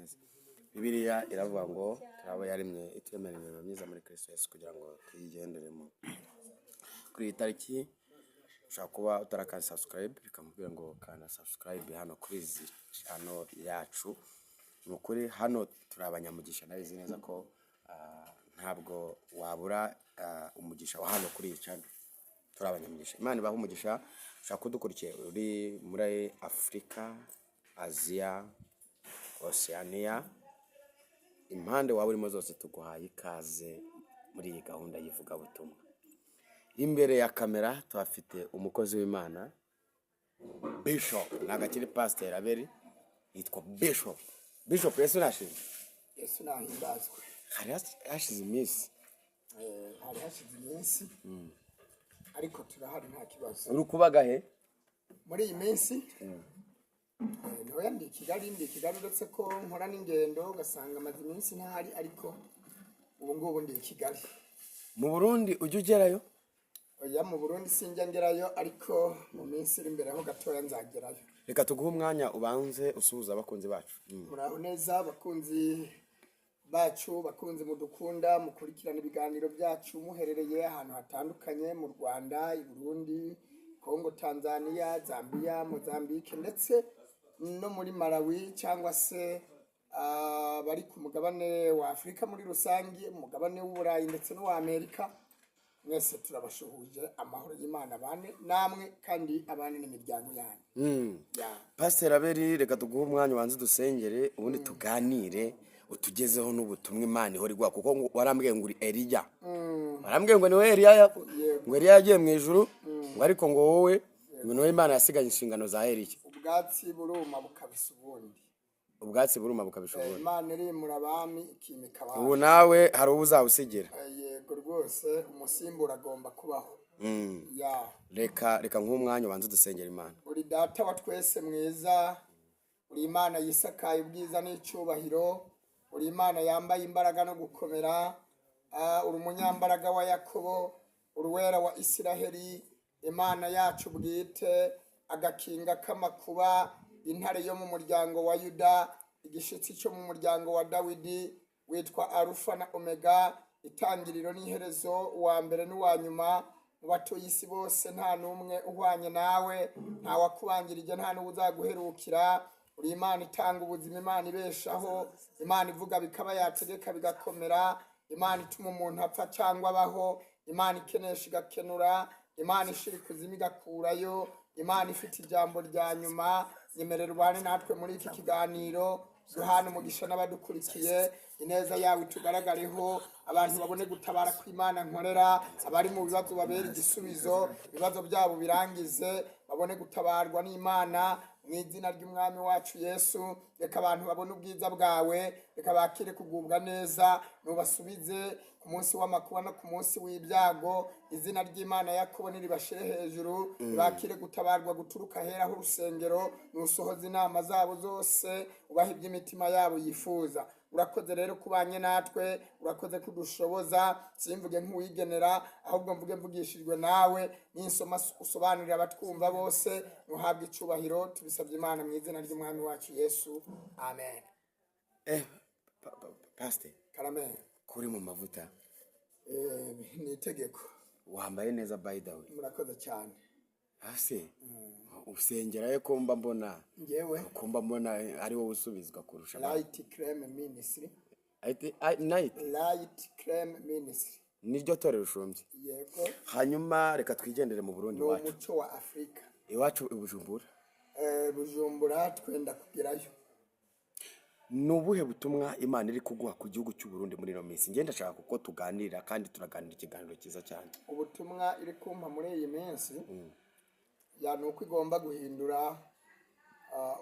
neza. Bibiliya iravuga ngo turabo yarimye ituremera imirimo myiza muri Kristo Yesu kugira ngo tuyigenderemo. Kuri iyi tariki ushobora kuba utarakanda subscribe, bikamubwira ngo kana subscribe hano kuri izi channel yacu. Nukuri hano turi abanyamugisha, ndabizi neza ko ntabwo wabura umugisha wa hano kuri iyi channel. Turi abanyamugisha. Imana ibaha umugisha. Ushaka kudukurikiye uri muri Afrika, Asia, Oceania, impande waba urimo zose tuguhaye ikaze muri iyi gahunda yivuga butumwa. Imbere ya kamera tuhafite umukozi w'Imana Bishop, nagakiri Pastor Abeli, yitwa Bishop. Bishop Yesu nashize. Yesu nahimbazwe. Hari hashize iminsi. Hari hashize iminsi. Ariko turahari nta kibazo. Uri kubaga he? Muri iyi minsi noya ndi Kigali uretse ko nkora n'ingendo ugasanga amaze iminsi ntahari, ariko ubu ngubu ndi Kigali. Mu Burundi ujye ugerayo? Oya, mu Burundi sinjya ngerayo, ariko mu minsi iri imbere aho gatoya nzagerayo. Reka tuguhe umwanya ubanze usuhuza abakunzi bacu. Muraho neza abakunzi bacu, bakunzi mudukunda, mukurikirana ibiganiro byacu muherereye ahantu hatandukanye mu Rwanda, i Burundi, Kongo, Tanzania, Zambia, Mozambique ndetse no muri Malawi, cyangwa se bari ku mugabane wa Afrika muri rusange, umugabane w'Uburayi ndetse no wa Amerika. Mwese turabashuhuje, amahoro y'Imana bane namwe kandi abane n'imiryango yanyu. Pastor Abeli, reka tuguhe umwanya ubanze dusengere ubundi tuganire utugezeho n'ubutumwa Imana ihora igwa, kuko warambwiye ngo uri Eliya. Warambwiye ngo ni we Eliya, ngo Eliya yagiye mu ijuru, ngo ariko ngo wowe ngo niwe Imana yasiganye inshingano za Eliya. Ubwatsi buruma bukabisa ubundi. Ubwatsi buruma bukabisha ubundi. Imana irimura abami ikimika abantu. Ubu nawe hari ubuzawusigira. Yego rwose, umusimbura agomba kubaho. Reka nk'umwanya ubanze dusengera Imana. Uri data wa twese mwiza, uri Imana yisakaye ubwiza n'icyubahiro, uri Imana yambaye imbaraga no gukomera, uri umunyambaraga wa Yakobo, uri Uwera wa Isiraheli, Imana yacu bwite, agakinga k'amakuba, intare yo mu muryango wa Yuda, igishitsi cyo mu muryango wa Dawidi, witwa Alpha na Omega, itangiriro n'iherezo, uwa mbere n'uwa nyuma. Mu batuye isi bose nta numwe uhwanye nawe, nta wakubangirije, nta n'uzaguherukira. Uri Imana itanga ubuzima, Imana ibeshaho, Imana ivuga bikaba, yategeka bigakomera, Imana ituma umuntu apfa cyangwa abaho, Imana ikenesha igakenura, Imana ishira ikuzimu igakurayo, Imana ifite ijambo rya nyuma. Nyemerera ubane natwe muri iki kiganiro, duhana umugisha n'abadukurikiye, ineza yawe itugaragareho, abantu babone gutabara kw'Imana nkorera, abari mu bibazo babera igisubizo, ibibazo byabo birangize, babone gutabarwa n'Imana mu izina ry'umwami wacu Yesu. Reka abantu babone ubwiza bwawe, reka bakire kugubwa neza, nubasubize ku munsi w'amakuba no ku munsi w'ibyago. Izina ry'Imana Yakobo niribashire hejuru, bakire gutabarwa guturuka hera ho urusengero, nusohoza inama zabo zose, ubaha iby'imitima yabo yifuza. Urakoze rero kubanye natwe, urakoze kudushoboza, simvuge nk'uwigenera, ahubwo mvuge mvugishijwe nawe, ninsoma usobanurira abatwumva bose, nuhabwe icubahiro. Tubisabye Imana mu izina ry'umwami wacu Yesu, amen. Pastor Karame, kuri mu mavuta ni itegeko. wambaye neza by the way. Murakoze cyane. Ase usengera ye ko mba mbona Ngewe ko mba mbona ari wowe usubizwa kurusha Light Creme Ministry. Light Creme Ministry niryo torero ushumbye. Yego. Hanyuma reka twigendere mu Burundi wacu. Umuco wa Afrika. Iwacu Bujumbura. Bujumbura twenda kugerayo. Nubuhe butumwa Imana iri kuguha ku gihugu cy'u Burundi muri no minsi? Ngenda ndashaka kuko tuganira kandi turaganira ikiganiro cyiza cyane. Ubutumwa iri kumpa muri iyi minsi nuko igomba guhindura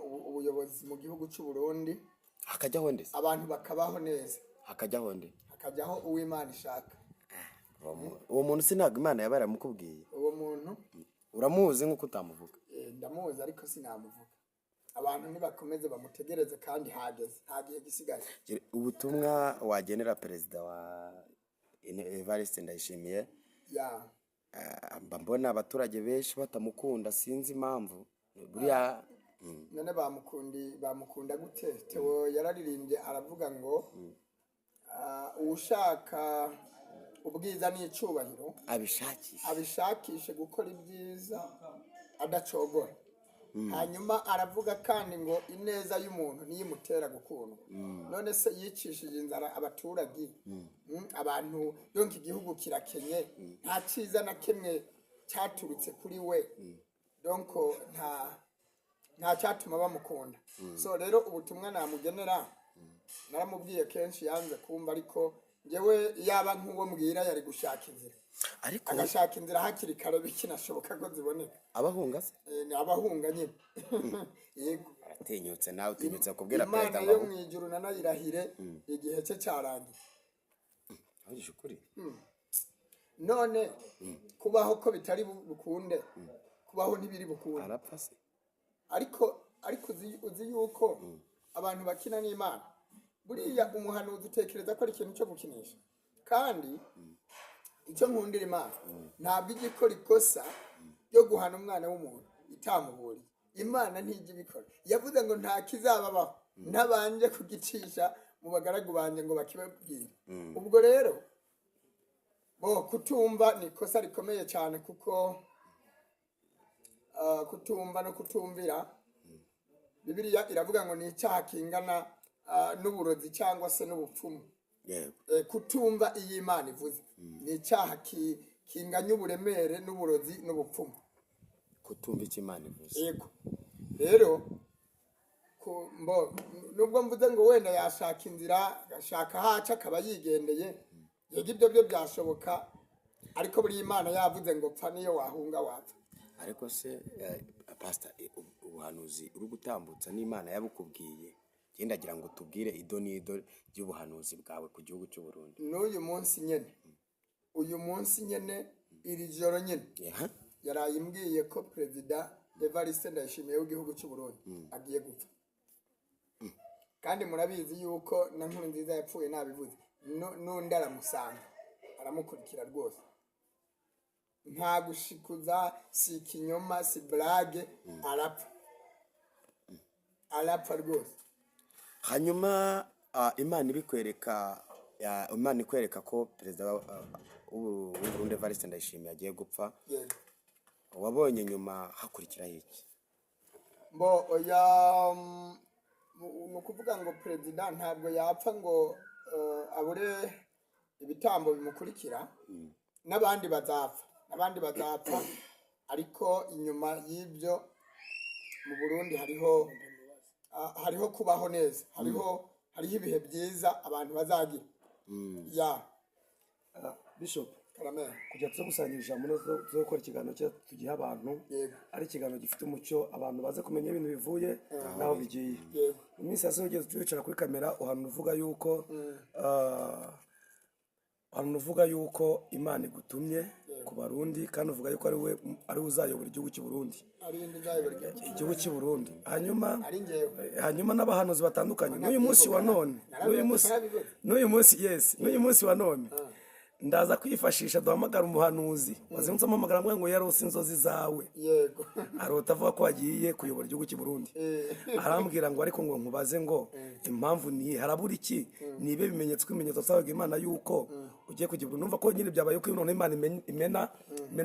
ubuyobozi mu gihugu cy'u Burundi. Hakajyaho ndetse abantu bakabaho neza. Hakajyaho nde? Hakajyaho uw'Imana ishaka. Uwo muntu sinaga Imana yabara mukubwiye. Uwo muntu uramuzi nkuko utamuvuga? Ndamuzi ariko sinamuvuga. Abantu nibakomeze bamutegereze kandi hageze, hagiye gisigaye. Ubutumwa wagenera perezida wa Evariste Ndayishimiye mbona abaturage benshi batamukunda, sinzi impamvu. Buriya none bamukunda gute? Theo yararirimbye aravuga ngo uwushaka ubwiza n'icubahiro abishakishe gukora ibyiza adacogora. Hanyuma aravuga kandi ngo ineza y'umuntu niyo imutera gukundwa. None se yicishije inzara abaturage, abantu yonka igihugu kirakenye, nta cyiza na kimwe cyaturutse kuri we, donc nta cyatuma bamukunda. So rero ubutumwa namugenera naramubwiye kenshi yanze kumva, ariko njyewe yaba nk'uwo mbwira yari gushaka inzira, ariko agashaka inzira hakiri kare bikinashoboka ko ziboneka. Abahunga se ni abahunga nyine. Yego, aratinyutse. Nawe utinyutse kubwira perezida Imana yo mu ijuru nanayirahire igihe cye cyarangiye. Avugisha ukuri. None kubaho ko bitari bukunde, kubaho ntibiri bukunde, arapfa se. ariko uzi yuko abantu bakina n'Imana, buriya umuhanuzi utekereza ko ari ikintu cyo gukinisha, kandi icyo nkundira Imana ntabwo ijya ikora ikosa ryo guhana umwana w'umuntu itamuburiye. Imana ntijya ibikora. Yavuze ngo nta kizababaho ntabanje kugicisha mu bagaragu banjye ngo bakibabwire. Ubwo rero kutumva ni ikosa rikomeye cyane, kuko kutumva no kutumvira, Bibiliya iravuga ngo ni icyaha kingana n'uburozi cyangwa se n'ubupfumu. Kutumva iyi Imana ivuze ni icyaha kinganya uburemere n'uburozi n'ubupfumu. Kutumva icyo Imana ivuze. Yego. Rero nubwo mvuze ngo wenda yashaka inzira, agashaka haca akaba yigendeye, yego ibyo byo byashoboka, ariko buri Imana yavuze ngo pfa niyo wahunga wapfa. Ariko se pastor, ubuhanuzi uri gutambutsa n'Imana yabukubwiye, genda agira ngo tubwire ido n'ido ry'ubuhanuzi bwawe ku gihugu cy'u Burundi. N'uyu munsi nyene, uyu munsi nyene, iri joro nyene yarayimbwiye ko Perezida Evariste Ndayishimiye w'igihugu cy'u Burundi agiye gupfa. Kandi murabizi yuko na Nkurunziza yapfuye nabivuze, n'undi aramusanga aramukurikira rwose, nta gushikuza, si ikinyoma, si blage, arapfa rwose. Hanyuma Imana ikwereka ko perezida w'u Burundi Evariste Ndayishimiye agiye gupfa, wabonye nyuma hakurikiraho iki? Ni ukuvuga ngo perezida ntabwo yapfa ngo abure ibitambo bimukurikira, n'abandi bazapfa, ariko inyuma y'ibyo mu Burundi hariho kubaho neza, hariho ibihe byiza abantu bazagira. Bishop, kujya tuza gusangisha muri zo gukora ikiganiro cyo tugiha abantu, ari ikiganiro gifite umucyo, abantu baze kumenya ibintu bivuye naho bigiye. Mu minsi yose ugeze twicara kuri kamera uhantu uvuga yuko Imana igutumye ku Barundi, kandi uvuga yuko ari uzayobora igihugu cy'u Burundi. Igihugu cy'u Burundi. Hanyuma n'abahanuzi batandukanye. N'uyu munsi wa none ndaza kwifashisha duhamagara umuhanuzi wazindutse amuhamagara ngo yarose inzozi zawe. Yego. Arota avuga ko agiye kuyobora igihugu cy'u Burundi. Arambwira ngo ariko ngo nkubaze ngo impamvu niye harabura iki, nibe bimenyetso sabaga Imana yuko ugiye kugira. Numva ko nyine byabaye ko none Imana imena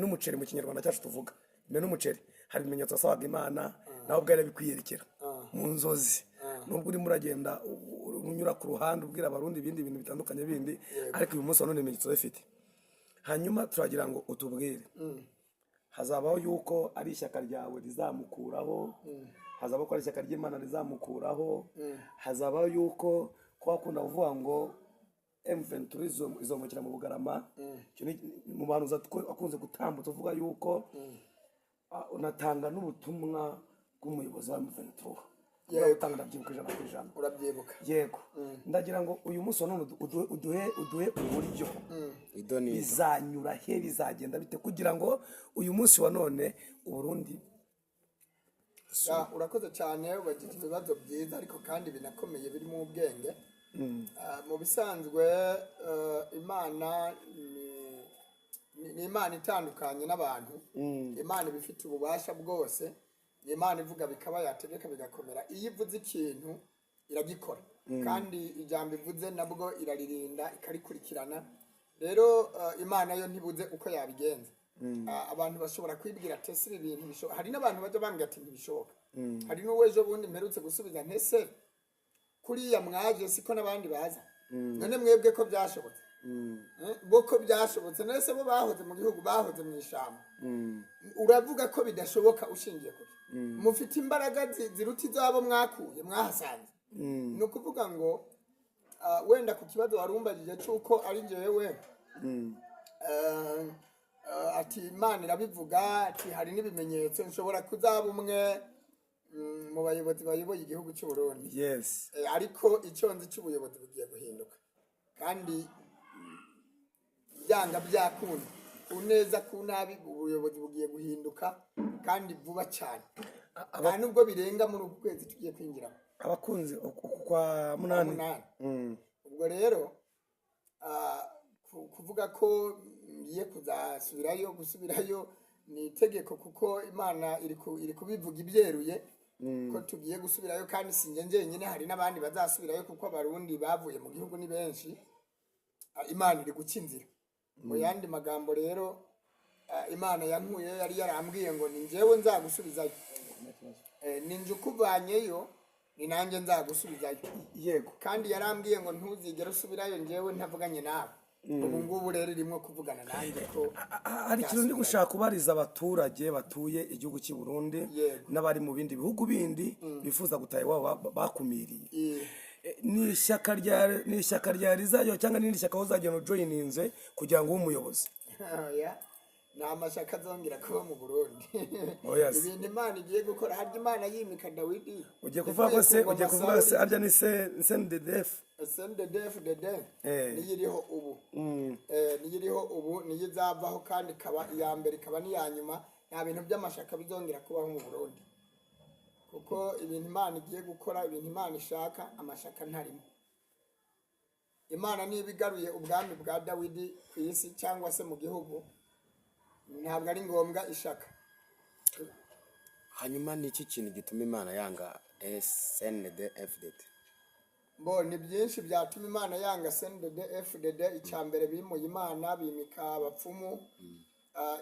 umuceri mu Kinyarwanda cyacu tuvuga. Imena umuceri. Hari ibimenyetso sabaga Imana naho bwari bikwiyerekera mu nzozi. Nubwo uri muragenda unyura ku ruhande ubwira Abarundi ibindi bintu bitandukanye bindi, ariko uyu munsi none ibimenyetso bifite. Hanyuma turagira ngo utubwire, hazabaho yuko ari ishyaka ryawe rizamukuraho, hazabaho ko ari ishyaka ry'Imana rizamukuraho, hazabaho yuko kwakunda kuvuga ngo M23 izomukira mu Bugarama, mu bantu akunze gutambutsa uvuga yuko unatanga n'ubutumwa bw'umuyobozi wa M23. Utanga ijana. Urabyibuka. Yego. Ndagira ngo uyu munsi none uduhe uburyo bizanyura he, bizagenda bite kugira ngo uyu munsi wa none Burundi. Urakoze cyane, ubagije ibibazo byiza ariko kandi binakomeye biri mu bwenge. Mu bisanzwe Imana ni Imana itandukanye n'abantu. Imana ibifite ububasha bwose, Imana ivuga bikaba, yategeka bigakomera. Iyo ivuze ikintu iragikora, kandi ijambo ivuze nabwo iraririnda ikarikurikirana. Rero Imana yo ntibuze uko yabigenza. Abantu bashobora kwibwira ati ese ibi bintu bishoboka. Hari n'abantu bajya bambwira ati ntibishoboka. Hari n'uwejo bundi mperutse gusubiza ntese kuriya mwaje siko n'abandi baza, none mwebwe ko byashobotse. Boko byashobotse, nese bo bahoze mu gihugu, bahoze mu ishamba. Uravuga ko bidashoboka ushingiye kuri mufite imbaraga ziruta izabo mwakuye mwahasanze. Ni ukuvuga ngo wenda ku kibazo warumbagije cy'uko ari njyewe ati Imana irabivuga ati hari n'ibimenyetso nshobora kuzaba umwe mu bayobozi bayoboye igihugu cy'u Burundi. Yes. Ariko icyo nzi cy'ubuyobozi bugiye guhinduka, kandi byanga byakunda uneza ku nabi ubuyobozi bugiye guhinduka kandi vuba cyane, nta nubwo birenga muri uku kwezi tugiye kwinjiramo abakunzi kwa munani. Ubwo rero kuvuga ko ngiye gusubirayo ni itegeko, kuko Imana iri kubivuga ibyeruye ko tugiye gusubirayo, kandi sinjye njyenyine, hari n'abandi bazasubirayo kuko abarundi bavuye mu gihugu ni benshi. Imana iri guca inzira. Mu yandi magambo rero Imana yankuye yari yarambwiye ngo ni njyewe nzagusubizayo, ninjye ukuvanyeyo ni nanjye nzagusubizayo. Yego. Kandi yarambwiye ngo ntuzigere usubirayo njyewe ntavuganye nawe. Ubu ngubu rero irimo kuvugana nanjye ko hari ikintu ndi gushaka kubariza abaturage batuye igihugu cy'u Burundi n'abari mu bindi bihugu bindi bifuza gutaha iwabo bakumiriye. Ni ishyaka rya rizayo cyangwa n'indi shyaka uzagenda ujoyininze kugira ngo ube umuyobozi? ni amashyaka azongera kuba mu Burundi. Ibintu Imana igiye gukora, harya Imana yimika Dawidi. Ugiye kuvuga se harya ni CNDD-FDD. CNDD-FDD niyo iriho ubu, niyo izavaho, kandi ikaba iya mbere ikaba n'iya nyuma. Nta bintu by'amashyaka bizongera kubaho mu Burundi, kuko ibintu Imana igiye gukora, ibintu Imana ishaka, amashyaka ntarimo. Imana niba igaruye ubwami bwa Dawidi ku isi cyangwa se mu gihugu, ntabwo ari ngombwa ishaka. Hanyuma ni iki kintu gituma Imana yanga CNDD-FDD? Ni byinshi byatuma Imana yanga CNDD-FDD. Icyambere bimuye Imana, bimika abapfumu.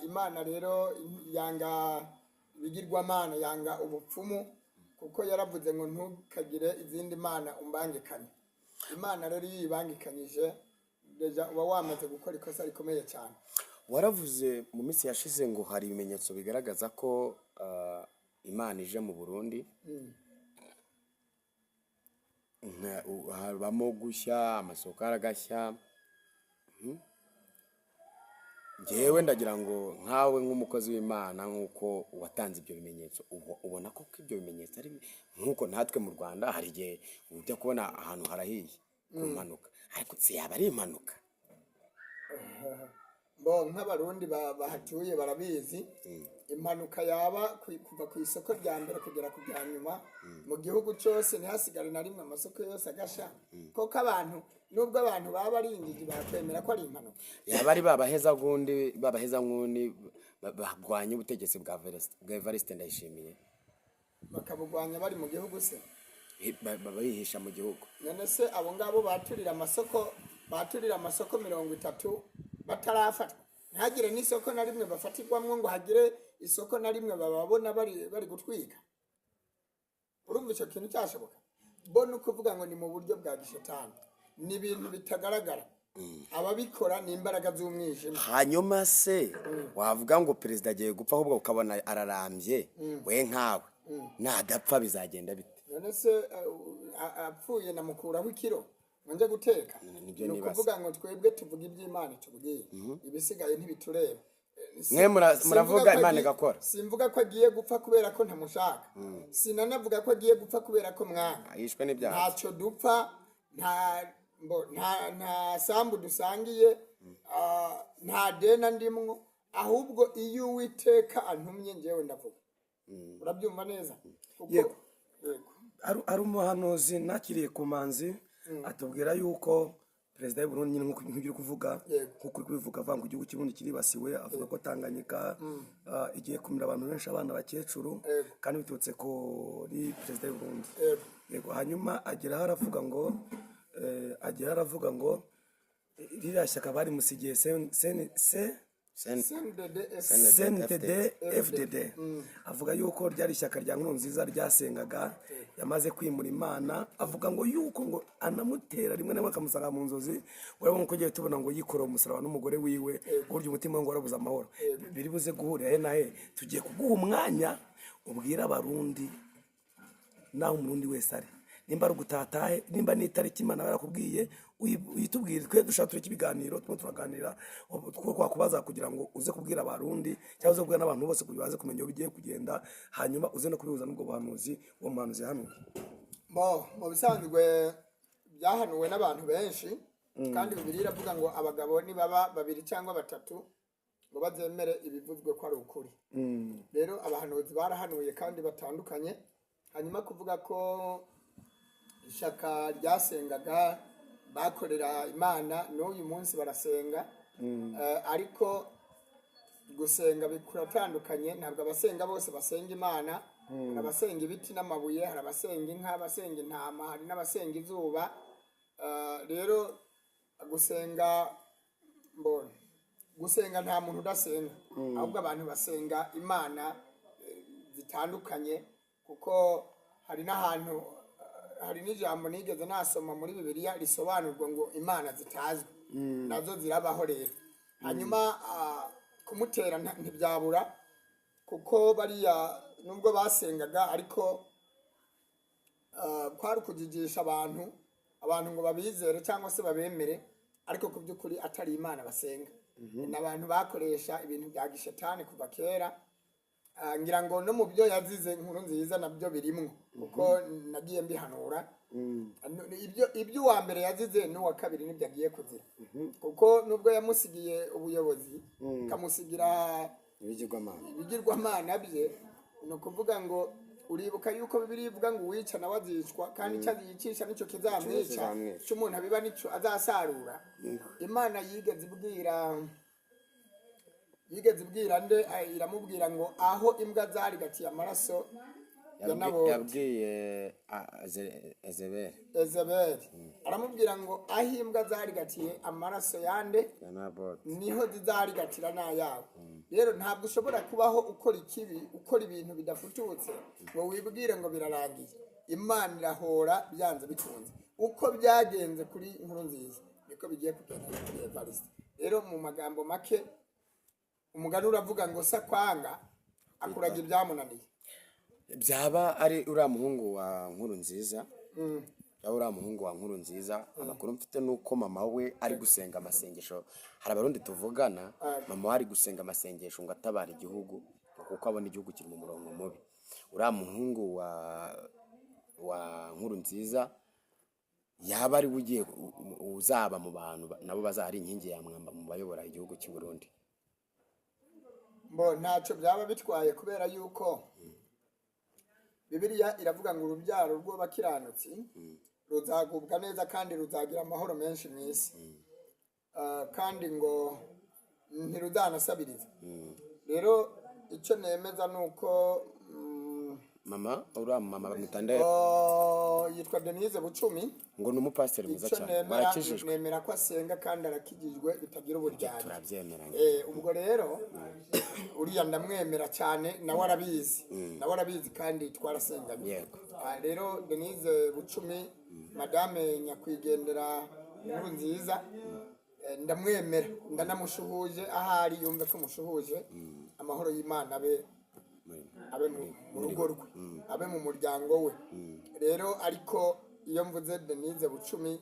Imana rero yanga ibigirwamana, yanga ubupfumu, kuko yaravuze ngo ntukagire izindi mana umbangikanye. Imana rero iyo ibangikanyije deja uba wamaze gukora ikosa rikomeye cyane. Waravuze mu minsi yashize ngo hari ibimenyetso bigaragaza ko Imana ije mu Burundi. Habamo gushya, amasoko aragashya. Njyewe ndagira ngo nkawe nk'umukozi w'Imana, nk'uko watanze ibyo bimenyetso, ubona ko ibyo bimenyetso ari nk'uko natwe mu Rwanda hari igihe ujya kubona ahantu harahiye ku mpanuka, ariko si yaba ari impanuka. Nk'abarundi bahatuye barabizi, impanuka yaba kuva ku isoko rya mbere kugera ku rya nyuma mu gihugu cyose, ntihasigare na rimwe amasoko yose agasha. Koko abantu, nubwo abantu baba ari injiji, bakwemera ko ari impanuka. Yaba ari babaheza nk'undi bagwanya ubutegetsi bwa Evariste Ndayishimiye, bakabugwanya bari mu gihugu se, babihisha mu gihugu. none se abo ngabo baturira amasoko 30 batarafatwa, ntihagire n'isoko na rimwe bafatirwamwo ngo hagire isoko na rimwe bababona bari gutwika. Urumva icyo kintu cyashoboka? Ni ukuvuga ngo ni mu buryo bwa gishetani, ni ibintu bitagaragara. Ababikora ni imbaraga z'umwijima. Hanyuma se wavuga ngo perezida agiye gupfa, ahubwo ukabona ararambye, we nkawe nadapfa bizagenda bite? None se apfuye namukuraho ikiro nje guteka? Ni ukuvuga ngo twebwe tuvuga iby'Imana tubwiye, ibisigaye ntibitureba. Mwe muravuga Imana igakora. Simvuga ko agiye gupfa kubera ko ntamushaka, sinanavuga ko agiye gupfa kubera ko mwana yishwe n'ibyaha. Ntacyo dupfa, nta sambu dusangiye, nta dena ndimwo, ahubwo iyo Uwiteka antumye njyewe ndavuga. Urabyumva neza? Yego. Ari umuhanuzi nakiriye ku Manzi atubwira yuko perezida y'u Burundi nyine nk'uko uri kuvuga Yego. nk'uko uri kubivuga avuga ngo igihugu cy'Uburundi kiribasiwe avuga ko Tanganyika igiye kumira abantu benshi abana bakecuru kandi biturutse kuri perezida y'u Burundi. Yego, hanyuma ageraho aravuga ngo ririya shyaka bari musigiye CNDD FDD avuga yuko ryari ishyaka rya Nkurunziza ryasengaga yamaze kwimura Imana, avuga ngo yuko ngo anamutera rimwe na rimwe akamusanga mu nzozi urabona uko ugiye tubona ngo yikoreye umusaraba n'umugore wiwe burya umutima we ngo warabuze amahoro. Biri buze guhurira he na he, tugiye kuguha umwanya ubwira abarundi naho umurundi wese ari, nimba ari ugutatahe, nimba ni itariki Imana yarakubwiye uyitubwire, twe dushaka tureke ibiganiro turimo turaganira twakubaza kugira ngo uze kubwira abarundi cyangwa uze kubwira n'abantu bose kugira baze kumenya uko bigiye kugenda, hanyuma uze no kubihuza n'ubwo buhanuzi uwo muhanuzi yahanuye. Mu bisanzwe byahanuwe n'abantu benshi kandi Bibiliya iravuga ngo abagabo nibaba 2 cyangwa 3 ngo bazemere ibivuzwe ko ari ukuri. Rero abahanuzi barahanuye kandi batandukanye, hanyuma kuvuga ko ishaka ryasengaga bakorera Imana n'uyu munsi barasenga, ariko gusenga bikuratandukanye. Ntabwo abasenga bose basenga Imana, hari abasenga ibiti n'amabuye, hari abasenga inka, abasenga intama, hari n'abasenga izuba. Rero gusenga nta muntu udasenga, ahubwo abantu basenga Imana zitandukanye, kuko hari n'ahantu hari n'ijambo nigeze nasoma muri Bibiliya risobanurwa ngo Imana zitazwi nazo zirabaho. Rero hanyuma kumutera ntibyabura, kuko bariya nubwo basengaga ariko kwari kujigisha abantu ngo babizere cyangwa se babemere, ariko ku by'ukuri atari Imana basenga. N'abantu bakoresha ibintu bya gishetani kuva kera. Ngira ngo no mu byo yazize Nkurunziza nabyo birimwo, kuko nagiye mbihanura. Ibyo uwa mbere yazize n'uwa kabiri nibyo agiye kuzira, kuko nubwo yamusigiye ubuyobozi kamusigira ibigirwamana bye, ni ukuvuga ngo uribuka yuko Bibiliya ivuga ngo uwica nawe azicwa, kandi icyo aziyicisha nicyo kizamwica, icyo umuntu abiba nicyo azasarura. Imana yigeze ibwira nde, iramubwira ngo aho imbwa zarigatiye amaraso yabwiye Ezebeli aramubwira ngo aho imbwa zarigatiye amaraso yande niho zizarigatira n'ayabo. Rero ntabwo ushobora kubaho ukora ikibi, ukora ibintu bidafututse ngo wibwire ngo birarangiye. Imana irahora byanze bikunze. Uko byagenze kuri Nkurunziza niko bigiye kugenda kuri Evariste. Rero mu magambo make umugani uravuga ngo sakwanga akuraga ibyamunaniye. Byaba ari uriya muhungu wa Nkurunziza, amakuru mfite nuko mama we ari gusenga amasengesho. Hari abarundi tuvugana, mama we ari gusenga amasengesho ngo atabara igihugu, kuko abona igihugu kiri mu murongo mubi. Uriya muhungu wa Nkurunziza yaba ari ugiye uzaba mu bantu nabo bazahari inkingi ya mwamba mu bayobora igihugu cy'u Burundi. Ntacyo byaba bitwaye, kubera yuko Bibiliya iravuga ngo urubyaro rw'abakiranutsi ruzagubwa neza kandi ruzagira amahoro menshi mu isi, kandi ngo ntiruzanasabiriza. Rero icyo nemeza ni uko mama bamutande yitwa Denise Bucumi, ngo ni umupasiteri mwiza cyane, barakijijwe. Nemera ko asenga kandi arakijijwe bitagira uburyarya. Turabyemeranye. Ubwo rero uriya ndamwemera cyane, nawe arabizi kandi twarasenganye. Rero Denise Bucumi, madame nyakwigendera Nkurunziza, ndamwemera, ndanamushuhuje, ahari yumve ko mushuhuje. Amahoro y'Imana abe mu rugo rwe, abe mu muryango we. Rero ariko iyo mvuze Denise Bucumi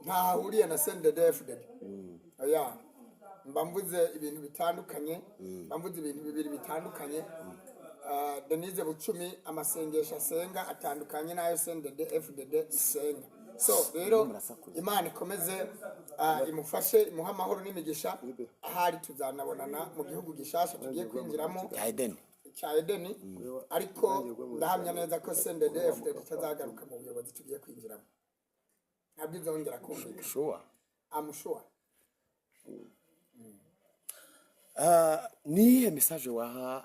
ntahuriye na CNDD-FDD, mba mvuze ibintu bitandukanye, mba mvuze ibintu bibiri bitandukanye. Denise Bucumi amasengesho asenga atandukanye n'ayo CNDD-FDD isenga. So rero Imana ikomeze imufashe, imuha amahoro n'imigisha. Ahari tuzanabonana mu gihugu gishasha tugiye kwinjiramo cya Edeni, ariko ndahamya neza ko CNDD-FDD itazagaruka mu buyobozi tugiye kwinjiramo. ntabwo izongera kumvikana. sure. amushuwa Ni iyihe mesaje waha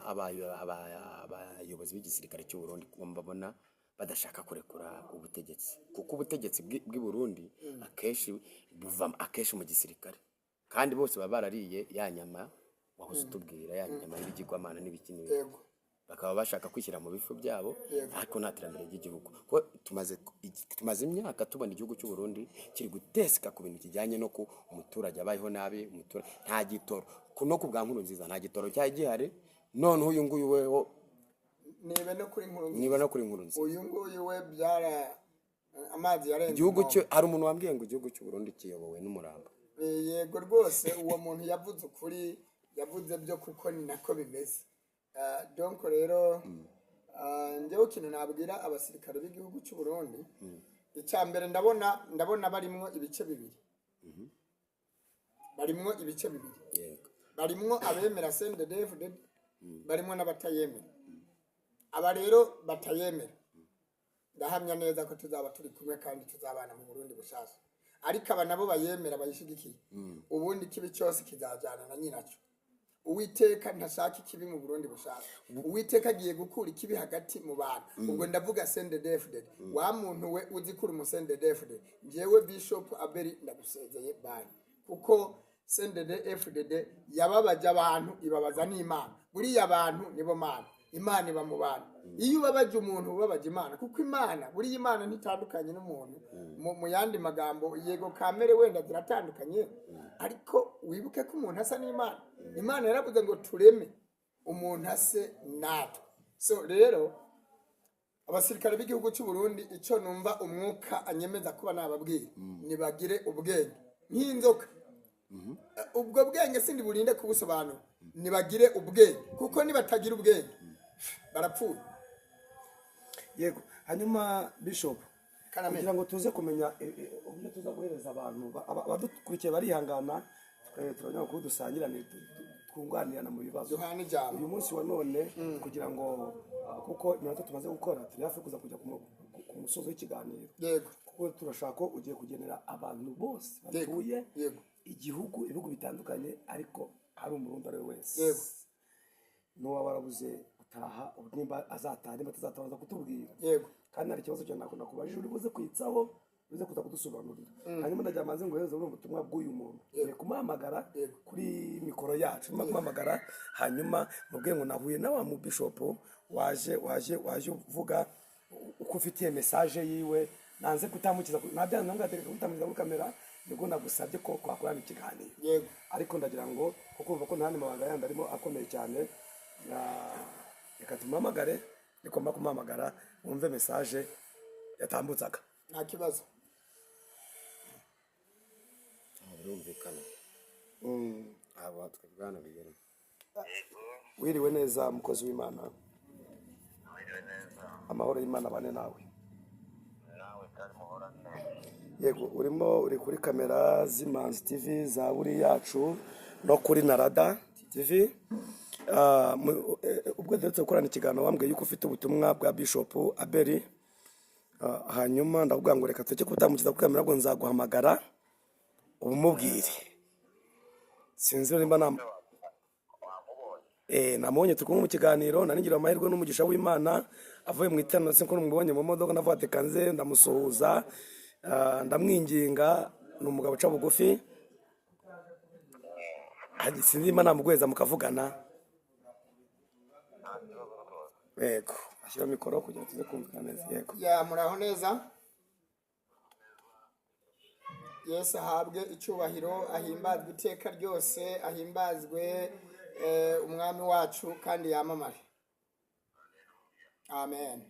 abayobozi b'igisirikare cy'u Burundi kuko mbabona badashaka kurekura ubutegetsi, kuko ubutegetsi bw'i Burundi akenshi mu gisirikare, kandi bose baba barariye ya nyama wahoze utubwira, ya nyama y'ibigirwamana n'ibiki n'ibiki, yego bakaba bashaka kwishyira mu bifu byabo, Yego. ariko nta terambere ry'igihugu. Ko tumaze imyaka tubona igihugu cy'u Burundi kiri guteseka ku bintu kijyanye no ku umuturage abayeho nabi, nta gitoro, no ku bwa Nkurunziza nta gitoro cyari gihari, noneho uyu nguyu weho niba no kuri Nkurunziza uyu nguyu we byara amazi yarenze igihugu cyo, hari umuntu wambwiye ngo igihugu cy'u Burundi kiyobowe n'umurambo. yego rwose uwo muntu yavuze ukuri, yavuze byo kuko ni nako bimeze. Donc rero njyewe ikintu nabwira abasirikare b'igihugu cy'u Burundi, icya mbere ndabona barimwo ibice bibiri, Yego. barimwo abemera CNDD-FDD, barimwo n'abatayemera. Aba rero batayemera ndahamya neza ko tuzaba turi kumwe kandi tuzabana mu Burundi bushasha, ariko aba nabo bayemera bayishigikiye, ubundi kibi cyose kizajyana na nyiracyo. Uwiteka ntashaka ikibi mu Burundi bushasha, Uwiteka agiye gukura ikibi hagati mu bantu. Ubwo ndavuga CNDD-FDD, wa muntu we uzikura mu CNDD-FDD, njyewe Bishop Abeli ndagusezeye bani, kuko CNDD-FDD yababaje abantu, ibabaza n'Imana. Buriya abantu nibo Mana, Imana iba mu bantu. Iyo ubabaje umuntu ubabaje Imana, kuko buriya Imana ntitandukanye n'umuntu. Mu yandi magambo, yego kamere wenda ziratandukanye, ariko wibuke ko umuntu asa n'Imana. Imana yaravuze ngo tureme umuntu ase natwe. So rero abasirikare b'igihugu cy'u Burundi, icyo numva umwuka anyemeza kuba nababwira, nibagire ubwenge nk'inzoka. Ubwo bwenge sindi burinde kubusobanura, nibagire ubwenge, kuko nibatagira ubwenge barapfuye. Yego, hanyuma Bishop, kugira ngo tuze kumenya uburyo tuza guhereza abantu abadukurikiye barihangana, turabona ko dusangirane twunganirana mu bibazo. Duhana ijambo Uyu munsi wa none kugira ngo kuko iminota tumaze gukora turi hafi kuza kujya ku musozo w'ikiganiro, yego, kuko turashaka ko ugiye kugenera abantu bose batuye ibihugu bitandukanye, ariko hari umurundi ari we wese, yego, n'uwaba warabuze utaha nimba azataha nimba atazataha kutubwira, yego, kandi hari ikibazo cyane nakunda kubajije uri buze kwitsaho uze kuza kudusobanurira. Hanyuma ndagira manze ngo hereze ubutumwa bw'uyu muntu, kumuhamagara kuri mikoro yacu, kumuhamagara hanyuma mubwiye ngo nahuye na wa mu Bishop waje uvuga uko ufitiye message yiwe, nanze kutamukiza nabyanze ngamwatereka kutamukiza muri kamera, nibwo nagusabye ko twakorana ikiganiro. Yego, ariko ndagira ngo kuko umva ko ntandi mabanga yandi arimo akomeye cyane, reka tumuhamagare, nikomba kumuhamagara wumve message yatambutsaga. nta kibazo. Birumvikana. Abo twebwana bigere. Wiriwe neza mukozi w'Imana. Amahoro y'Imana bane nawe. Yego, uri kuri kamera z'Imanzi TV za buri yacu no kuri Narada TV. Ubwo ndetse gukorana ikiganiro wambwiye yuko ufite ubutumwa bwa Bishop Abeli, hanyuma ndavuga ngo reka tujye kutamukiza ku kamera, ngo nzaguhamagara umubwire. Sinzi nimba namubonye turi kumwe mu kiganiro, nanigira amahirwe n'umugisha w'Imana avuye mu iterano, sinko numubonye mu modoka navuga ati kanze ndamusuhuza, ndamwinginga, ni umugabo uca bugufi, sinzi nimba namugweza mukavugana. Yego, ashyira mikoro kugira tuze kumvikana neza. Yego, ya muraho neza. Yesu ahabwe icyubahiro, ahimbazwe iteka ryose, ahimbazwe umwami wacu kandi yamamare. Amen.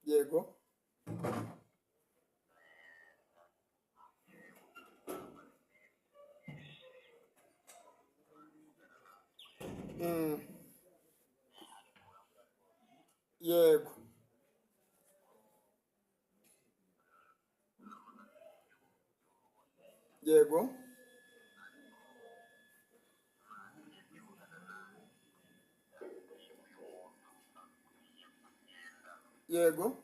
Yego, yego, yego, yego,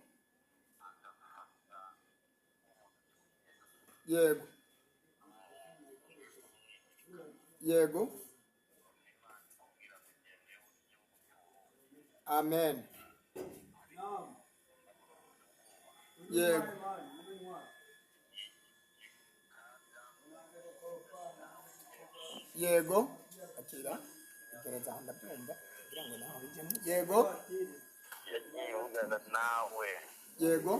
yego yego amen yego yego akira igereza ndabyumva kugira ngo naho bijyemo yego yivugana nawe yego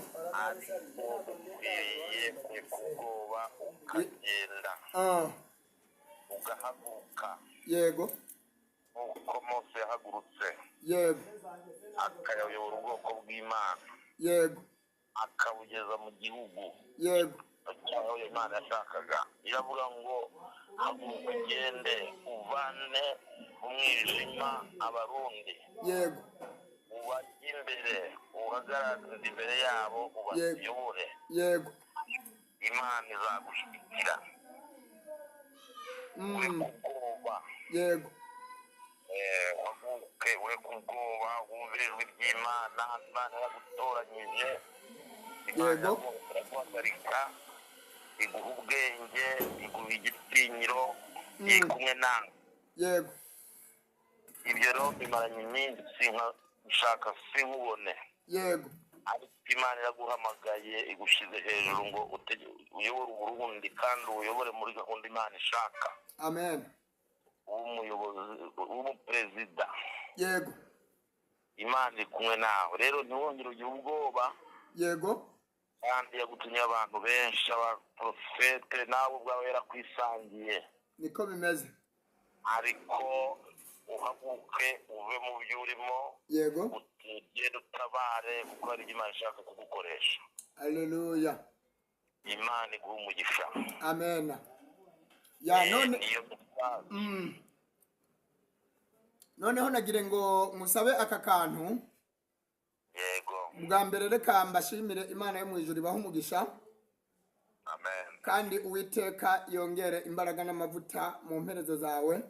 ariko ukwiriye kubwoba ukagenda ah ugahaguruka yego nk'uko Mose yahagurutse yego akayobora ubwoko bw'Imana yego akabugeza mu gihugu yego cyangwa Imana yashakaga. Iravuga ngo haguruka ugende uvane umwijima abarundi, yego ubajye imbere uhagarare imbere yabo ubayobore. yego Imana izagushyigikira uri ku bwoba, yego wavuke uri ku bwoba, wumvire ijwi ry'Imana. Imana yagutoranyije, Imana Yego. iraguhagarika, iguha ubwenge, iguha igitinyiro, iri kumwe nawe. yego Ibyo rero bimaranye iminsi nshaka sinkubone, yego ariko Imana iraguhamagaye igushyize hejuru ngo uyobore Uburundi kandi uyobore muri gahunda Imana ishaka. amen Umuyobozi w'umuperezida, yego Imana iri kumwe nawe. Rero ntiwongere ugire ubwoba, yego kandi yagutumye abantu benshi, abaprofete, nawe ubwawe yarakwisangiye. niko bimeze Ariko uhaguke uve mu byo urimo, yego ugende utabare, kuko hari ibyo Imana ishaka kugukoresha. haleluya Imana iguha umugisha. amen ya none Niyo noneho nagire ngo musabe aka kantu yego, bwa mbere reka mbashimire Imana yo mu ijuru ibaha umugisha amen, kandi Uwiteka yongere imbaraga n'amavuta mu mperezo zawe.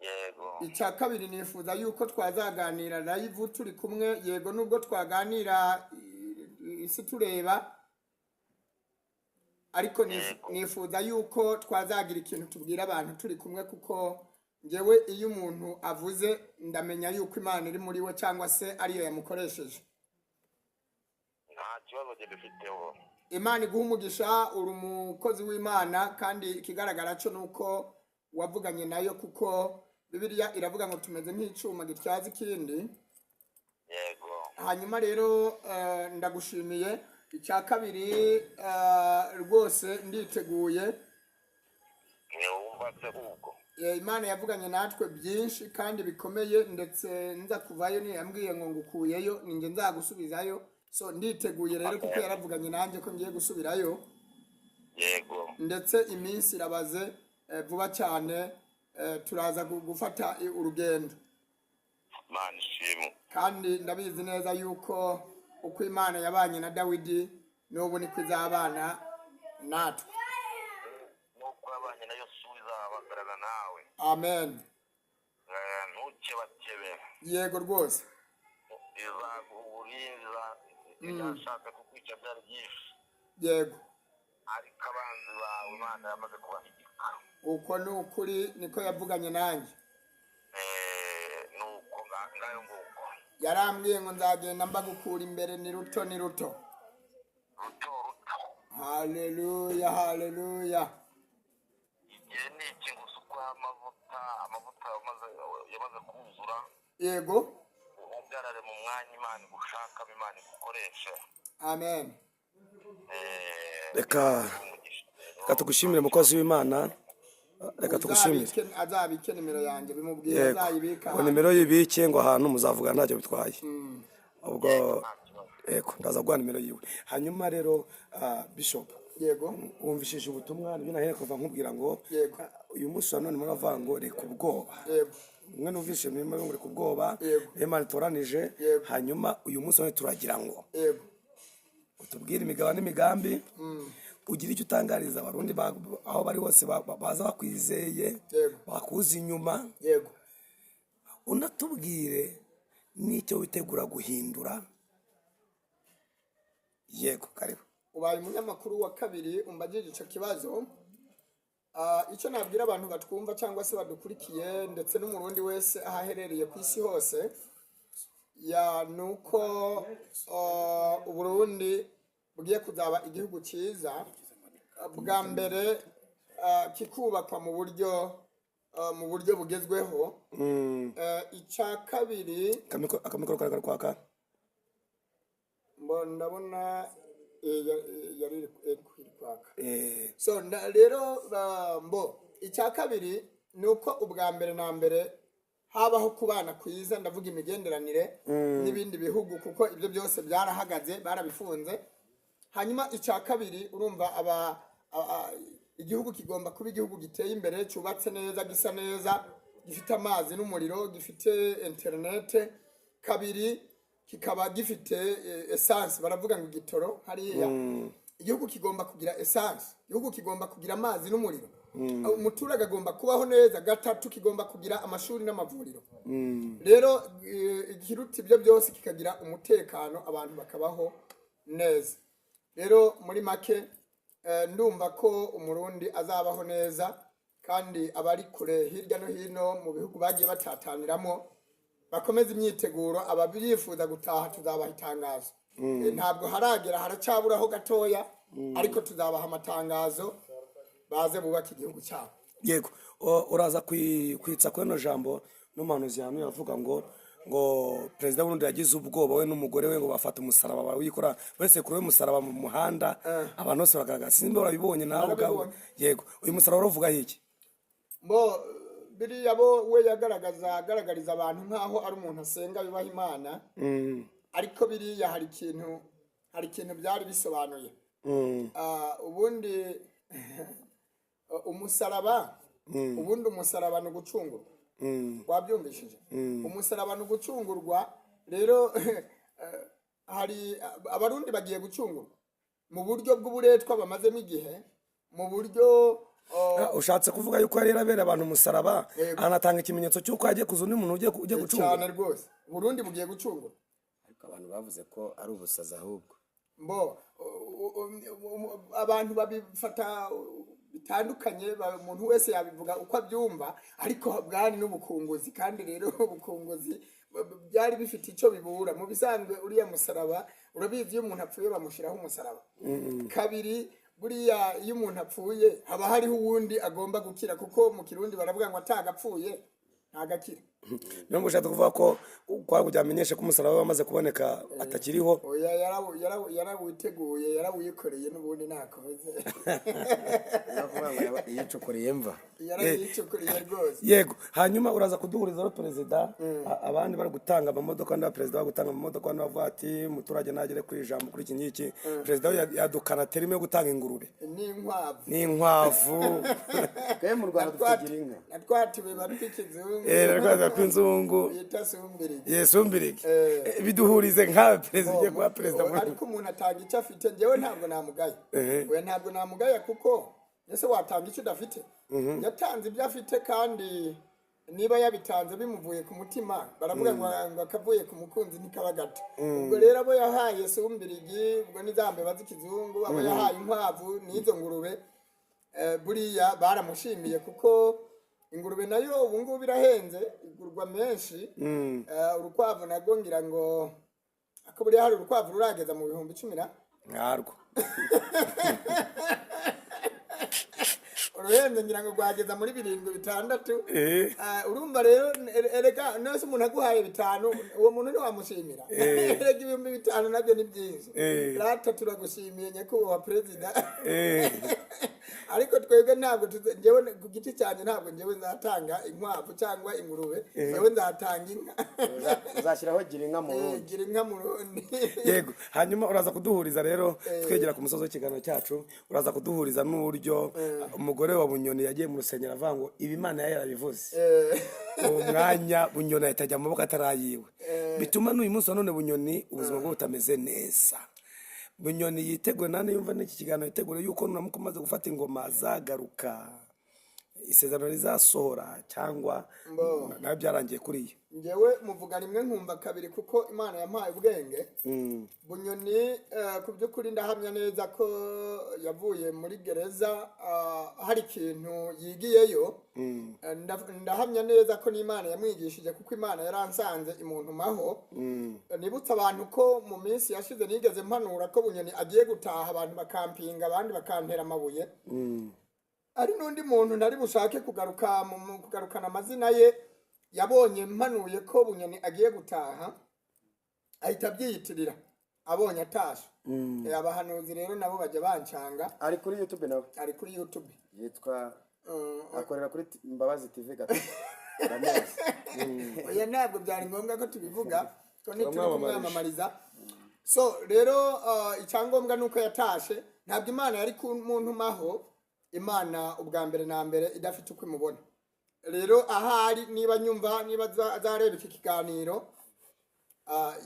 yego, Icya kabiri nifuza yuko twazaganira live turi kumwe, yego nubwo twaganira isi tureba, ariko nifuza yuko twazagira ikintu tubwira abantu turi kumwe, kuko ngewe iyo umuntu avuze ndamenya yuko Imana iri muri we cyangwa se ariyo yamukoresheje. nta kibazo gifiteho. Imana iguha umugisha, uri umukozi w'Imana, kandi ikigaragara cyo nuko wavuganye nayo, kuko Bibiliya iravuga ngo tumeze nk'icuma gityaza ikindi. Yego, Hanyuma rero ndagushimiye. Icya kabiri rwose nditeguye. niwumva se ubwo Imana yavuganye natwe byinshi kandi bikomeye, ndetse nza kuvayo ntiyambwiye ngo ngukuyeyo, ninjye nzagusubizayo. So nditeguye rero, kuko yaravuganye nanjye ko ngiye gusubirayo. yego, Ndetse iminsi irabaze vuba cyane, turaza gufata urugendo. Imana ishimwe. Kandi ndabizi neza yuko uko Imana yabanye na Dawidi n'ubu niko izabana natwe. Nuko yabanye na Yosuwa izabagarana nawe. Amen. Ntukebakebe, Yego rwose. izaguha uburinzi, izashaka kukwica byari byinshi, Yego. ariko abanzi bawe Imana yamaze kubahigika. Uko ni ukuri, niko yavuganye nanjye. Nuko ngayo nguko, Yarambwiye ngo nzagenda mbagukura imbere, ni ruto ni ruto. ruto ruto. Haleluya, haleluya. Igihe ni iki gusukwaho amavuta yamaze kuzura, Yego. uhagarare mu mwanya Imana igushakamo, Imana igukoreshe. Amen. reka tugushimire mukozi w'Imana, reka tugushimire. Azabike nimero yanjye, bimubwira Yego, azayibika. ngo nimero y'ibike ngo ahantu muzavugana ntacyo bitwaye. Ubwo yego ndaza guha nimero yiwe. Hanyuma rero Bishop, Yego. wumvishije ubutumwa nibyo nahere kuva nkubwira ngo Yego. uyu munsi wa none muravuga ngo reka ubwoba. Yego. Mwe numvise mwema ngo reka ubwoba, Yego. Imana itoranije. Yego. Hanyuma uyu munsi wa none turagira ngo Yego. utubwire imigabo n'imigambi, ugira icyo utangariza abarundi aho bari hose baza bakwizeye, Yego. bakuza inyuma. Yego. Unatubwire n'icyo witegura guhindura. Yego, karibu. ubaye umunyamakuru wa kabiri umbajije icyo kibazo. Icyo nabwira abantu batwumva cyangwa se badukurikiye ndetse n'umurundi wese aho aherereye ku isi hose ni uko Uburundi bugiye kuzaba igihugu cyiza, bwa mbere kikubakwa mu buryo bugezweho. Icya kabiri akamikoro karagara kwaka ndabona yari iri kwaka. So rero icya kabiri ni uko ubwa mbere na mbere habaho kubana kwiza, ndavuga imigenderanire n'ibindi bihugu, kuko ibyo byose byarahagaze barabifunze. Hanyuma icya kabiri urumva igihugu kigomba kuba igihugu giteye imbere, cyubatse neza, gisa neza, gifite amazi n'umuriro, gifite interinete. Kabiri kikaba gifite esanse, baravuga ngo igitoro hariya. Igihugu kigomba kugira esanse, igihugu kigomba kugira amazi n'umuriro, umuturage agomba kubaho neza. Gatatu kigomba kugira amashuri n'amavuriro. Rero ikiruta ibyo byose kikagira umutekano, abantu bakabaho neza. Rero muri make ndumva ko umurundi azabaho neza, kandi abari kure hirya no hino mu bihugu bagiye batataniramo bakomeza imyiteguro. ababyifuza gutaha tuzabaha itangazo. Ntabwo haragera, haracyaburaho gatoya, ariko tuzabaha amatangazo baze bubaka igihugu cyabo. Yego, uraza kwitsa kuri ino jambo n'umuhanuzi hano yavuga ngo perezida w'urundi yagize ubwoba we n'umugore we ngo bafata umusaraba barawikora, wese kuri we musaraba mu muhanda, abantu bose baragaragara. Sinzi urabibonye nawe ubwawe? Yego, uyu musaraba uvugaho iki? Biriya bo we agaragariza abantu nk'aho ari umuntu asenga yubaha Imana, ariko biriya hari ikintu byari bisobanuye. Ubundi umusaraba ni ugucungurwa. Wabyumvishije? Umusaraba ni ugucungurwa. Rero hari abarundi bagiye gucungurwa mu buryo bw'uburetwa bamazemo igihe, mu buryo ushatse kuvuga yuko yari yarabera abantu umusaraba, anatanga ikimenyetso cy'uko yagiye kuza undi muntu ugiye gucungura. Cyane rwose, Burundi bugiye gucungura. Ariko abantu bavuze ko ari ubusazi ahubwo. Abantu babifata bitandukanye, umuntu wese yabivuga uko abyumva, ariko bwari n'ubukunguzi. kandi rero ubukunguzi byari bifite icyo bibura. Mu bisanzwe uriya musaraba, urabizi, iyo umuntu apfuye bamushyiraho umusaraba. Kabiri, buriya iyo umuntu apfuye haba hariho uwundi agomba gukira, kuko mu Kirundi baravuga ngo atagapfuye ntagakira. Niyo ngo ushaka kuvuga ko kwari kugira amenyeshe ko umusaraba wamaze kuboneka atakiriho. Yarawiteguye, yarawikoreye, n'ubundi nakomeze. Yicukureye mva. Yarawicukureye rwose. Yego, hanyuma uraza kuduhurizaho perezida, abandi bari gutanga amamodoka, na perezida bari gutanga amamodoka, bavuga ati umuturage nagere kuri ijambo kuri iki ngiki. Perezida yadukana terime yo gutanga ingurube n'inkwavu. Twe mu Rwanda tugira inka. Natwatiwe barikizungu. Kw'inzungu yita Sumbirigi. Sumbirigi. Biduhurize nka perezida kwa perezida. Ariko umuntu atanga icyo afite. Njyewe ntabwo namugaya. We ntabwo namugaya, kuko ese watanga icyo udafite? Yatanze ibyo afite, kandi niba yabitanze bimuvuye ku mutima, baravuga ngo akavuye ku mukunzi ntikaba gato. Ubwo rero abo yahaye Sumbirigi, ubwo n'izambe bazikizungu, abo yahaye inkwavu n'izo ngurube, buriya baramushimiye, kuko ingurube nayo ubu ngubu birahenze, igurwa menshi. Urukwavu narwo ngira ngo buriya hari urukwavu rurageza mu 10,000 ngarwo. Uruhenze ngira ngo rwageza muri 7-6. Urumva rero, erega nose umuntu aguhaye 5, uwo muntu ntiwamushimira. Erega 5,000 nabyo ni byinshi. Rata turagushimiye nyakubahwa perezida. Ariko twebwe ntabwo, njyewe ku giti cyanjye ntabwo njyewe nzatanga inkwavu cyangwa ingurube, njyewe nzatanga inka. Uzashyiraho gira inka mu Burundi. Gira inka mu Burundi. Yego, hanyuma uraza kuduhuriza rero, twegera ku musozi w'ikiganiro cyacu, uraza kuduhuriza n'uburyo umugore wa Bunyoni yagiye mu rusengero avuga ngo ibi Imana yarabivuze. Uwo mwanya Bunyoni ahita ajya mu maboko atarayiwe. Bituma n'uyu munsi wa none Bunyoni ubuzima bwe butameze neza. Bunyoni yiteguye, nane yumva n'iki kiganiro yitegure yuko nuramuka umaze gufata ingoma azagaruka. isezerano rizasohora cyangwa nayo byarangiye kuri yo? ngewe muvuga rimwe nkumva kabiri kuko imana yampaye ubwenge. Bunyoni ku by'ukuri ndahamya neza ko yavuye muri gereza hari ikintu yigiyeyo. Ndahamya neza ko n'imana yamwigishije kuko imana yaransanze imuntumaho. Nibutse abantu ko mu minsi yashize nigeze mpanura ko Bunyoni agiye gutaha, abantu bakampinga, abandi bakantera amabuye. Ari n'undi muntu ntari bushake kugarukana amazina ye, yabonye mpanuye ko Bunyoni agiye gutaha ahita abyiyitirira abonye atashe. Abahanuzi rero nabo bajya bancanga. Ari kuri YouTube nawe? Ari kuri YouTube. Yitwa akorera kuri Mbabazi TV gato. Oya, ntabwo byari ngombwa ko tubivuga ko ni turi kumwamamariza. So rero icyangombwa nuko yatashe. Ntabwo imana yari ku muntu maho, imana ubwa mbere na mbere idafite uko imubona. Rero ahari niba nyumva, niba azareba iki kiganiro,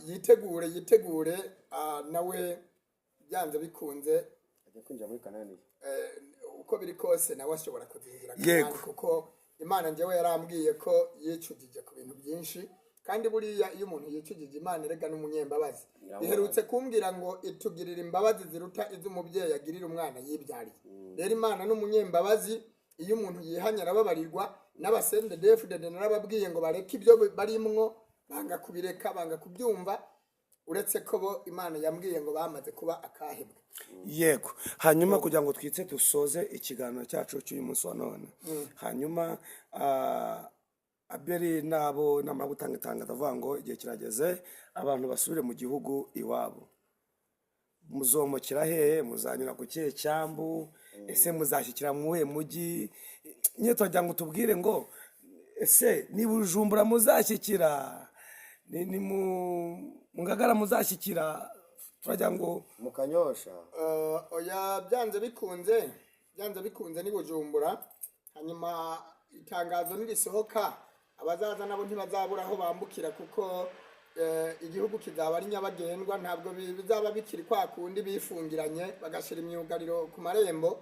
yitegure nawe byanze bikunze ajya kwinjira muri Kanani. Uko biri kose nawe ashobora kuzingira Kanani, kuko imana njyewe yarambwiye ko yicujije ku bintu byinshi. Kandi buriya iyo umuntu yicujije, imana erega n'umunyembabazi. Iherutse kumbwira ngo itugirira imbabazi ziruta iz'umubyeyi agirira umwana yibyariye. Rero imana n'umunyembabazi, iyo umuntu yihanye arababarirwa. N'abasende defudede narababwiye ngo bareke ibyo barimwo, banga kubireka, banga kubyumva, uretse ko bo imana yambwiye ngo bamaze kuba akahebwe. Yego, hanyuma kugira ngo twitse dusoze ikiganiro cyacu cy'uyu munsi wa none, hanyuma Abeli nabo namara gutanga itangazo avuga ngo igihe kirageze abantu basubire mu gihugu iwabo. Muzomokera hehe? Muzanyura ku kihe cyambu? Ese muzashyikira mu uwuhe mujyi? Nyine turagira ngo tubwire ngo ese ni Bujumbura muzashyikira, ni mu Ngagara muzashyikira, turagira ngo mu Kanyosha. Oya, byanze bikunze ni Bujumbura. Hanyuma itangazo nirisohoka, abazaza nabo ntibazabura aho bambukira, kuko igihugu kizaba ari nyabagendwa. Ntabwo bizaba bikiri kwa kundi bifungiranye bagashira imyugariro ku marembo.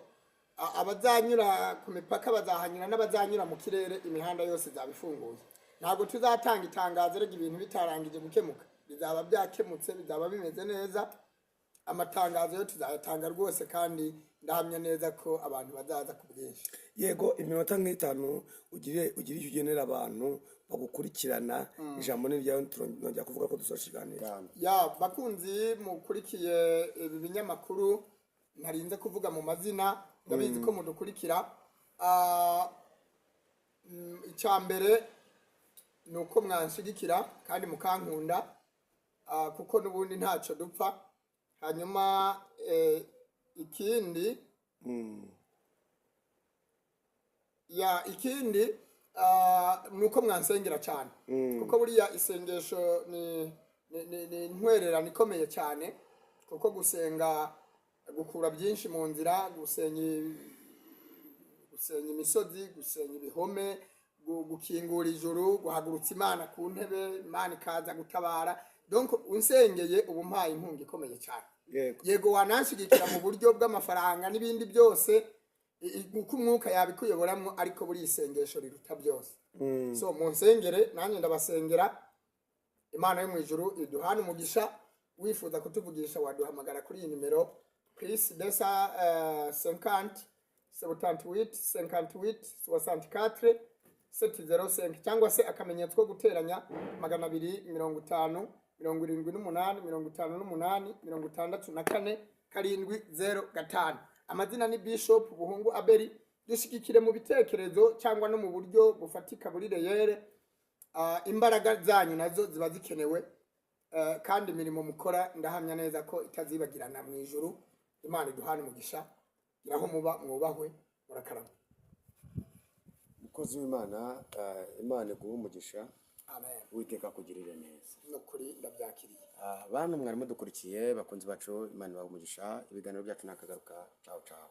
Abazanyura ku mipaka bazahanyura, n'abazanyura mu kirere imihanda yose zabifunguye. Ntabwo tuzatanga itangazo rega ibintu bitarangije gukemuka. Bizaba byakemutse, bizaba bimeze neza. Amatangazo yo tuzayatanga rwose, kandi ndahamya neza ko abantu bazaza ku bwinshi. Yego, iminota nk'itanu ugire icyo ugenera abantu bagukurikirana. Ijambo ni ryawe, nongera kuvuga ko dusoje ikiganiro. Bakunzi mukurikiye ibi binyamakuru ntarinze kuvuga mu mazina, ndabizi ko mudukurikira. Icyambere ni uko mwanshigikira kandi mukankunda, kuko n'ubundi ntacyo dupfa. Hanyuma ikindi ni uko mwansengera cyane, kuko buriya isengesho ni intwererano ikomeye cyane, kuko gusenga gukura byinshi mu nzira. gusenya imisozi, gusenya ibihome, gukingura ijuru, guhagurutsa imana ku ntebe, imana ikaza gutabara. Donc unsengeye ubu mpaye inkunga ikomeye cyane. Yego, wananshyigikira mu buryo bw'amafaranga n'ibindi byose, uko umwuka yabikuyoboramo, ariko buri isengesho riruta byose. So munsengere, nanjye ndabasengera. Imana yo mu ijuru iduhana umugisha. Wifuza kutuvugisha waduhamagara kuri iyi nimero +250 78 58 64 705, cyangwa se akamenyetso ko guteranya 250 78 58 64 705. Amazina ni Bishop Buhungu Abeli. Dushigikire mu bitekerezo cyangwa no mu buryo bufatika buri reyere. Imbaraga zanyu nazo ziba zikenewe, kandi imirimo mukora ndahamya neza ko itazibagirana mu ijuru. Imana iduhane umugisha. Naho muba mwubahwe, murakarama. Mukozi w'Imana, Imana iguhe umugisha. Amen. Uwiteka kugirire neza. No kuri ndabyakiriye. Bantu mwari mudukurikiye bakunzi bacu, Imana ibahe umugisha. Ibiganiro byacu nakagaruka. Ciao ciao.